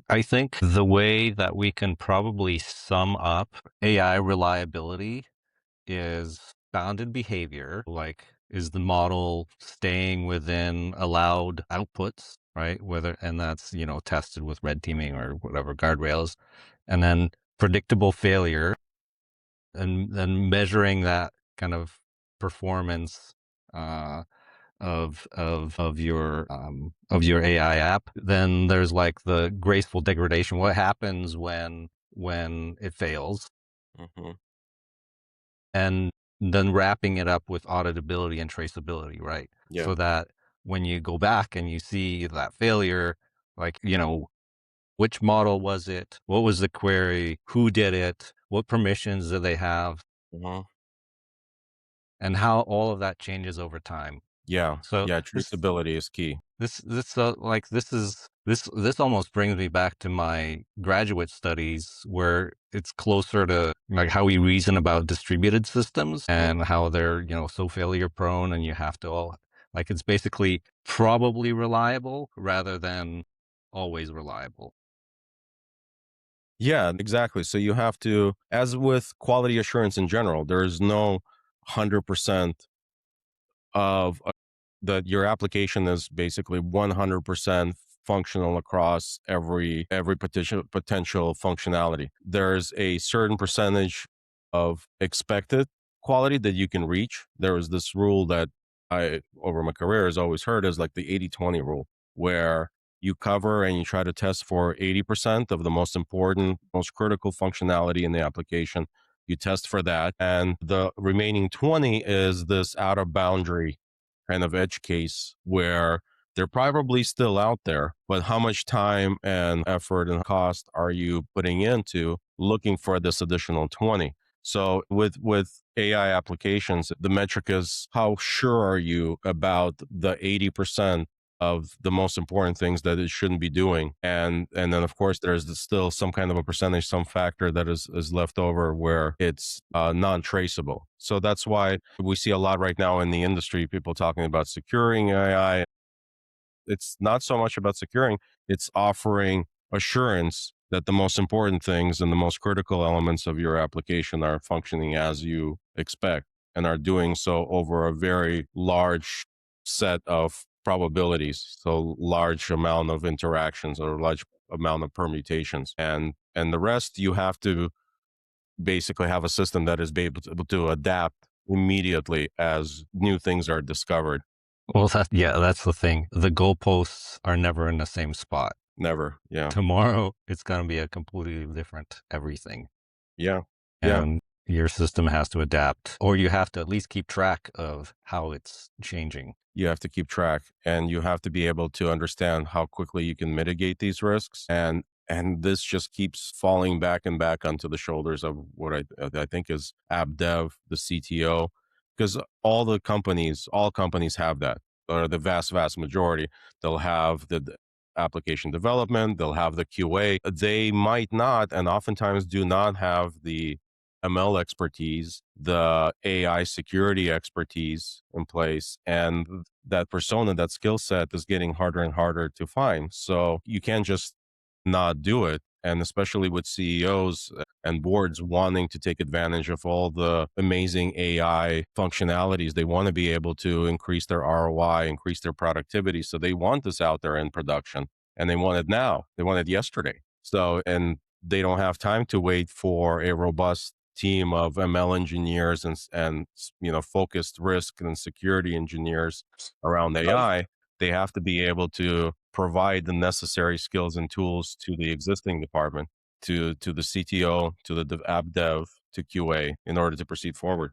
I think the way that we can probably sum up AI reliability is bounded behavior, like is the model staying within allowed outputs, right? Whether and that's, tested with red teaming or whatever guardrails. And then predictable failure and then measuring that kind of performance uh of your AI app. Then there's like the graceful degradation. What happens when it fails? Hmm. And then wrapping it up with auditability and traceability, right? Yeah. So that when you go back and you see that failure, like, which model was it? What was the query? Who did it? What permissions do they have? Hmm. And how all of that changes over time. Yeah. So Yeah. this Traceability is key. this almost brings me back to my graduate studies, where it's closer to like how we reason about distributed systems Mhm. and how they're, so failure prone, and you have to all like it's basically probably reliable rather than always reliable. Yeah, exactly. So you have to, as with quality assurance in general, there is no 100% of that your application is basically 100% functional across every potential functionality. There's a certain percentage of expected quality that you can reach. There is this rule that I over my career has always heard is like the 80-20 rule, where you cover and you try to test for 80% of the most important, most critical functionality in the application. You test for that, and the remaining 20 is this outer boundary kind of edge case where they're probably still out there, but how much time and effort and cost are you putting into looking for this additional 20? So with AI applications, the metric is how sure are you about the 80% of the most important things that it shouldn't be doing, and then of course there's still some kind of a percentage, some factor that is left over where it's non-traceable. So that's why we see a lot right now in the industry, people talking about securing AI. It's not so much about securing, it's offering assurance that the most important things and the most critical elements of your application are functioning as you expect and are doing so over a very large set of probabilities. So large amount of interactions or large amount of permutations. And the rest you have to basically have a system that is able to adapt immediately as new things are discovered. Well, that's the thing. The goalposts are never in the same spot. Never. Yeah. Tomorrow, it's going to be a completely different everything. Yeah. Yeah. And your system has to adapt, or you have to at least keep track of how it's changing. You have to keep track and you have to be able to understand how quickly you can mitigate these risks. And this just keeps falling back and back onto the shoulders of what I think is app dev, the CTO, because all companies have that, or the vast majority. They'll have the application development, they'll have the QA. They might not, and oftentimes do not have the ML expertise, the AI security expertise in place. And that persona, that skill set is getting harder and harder to find. So you can't just not do it. And especially with CEOs and boards wanting to take advantage of all the amazing AI functionalities, they want to be able to increase their ROI, increase their productivity. So they want this out there in production and they want it now. They want it yesterday. So, and they don't have time to wait for a robust team of ML engineers and focused risk and security engineers around AI. They have to be able to provide the necessary skills and tools to the existing department, to the CTO, to the app dev, to QA in order to proceed forward.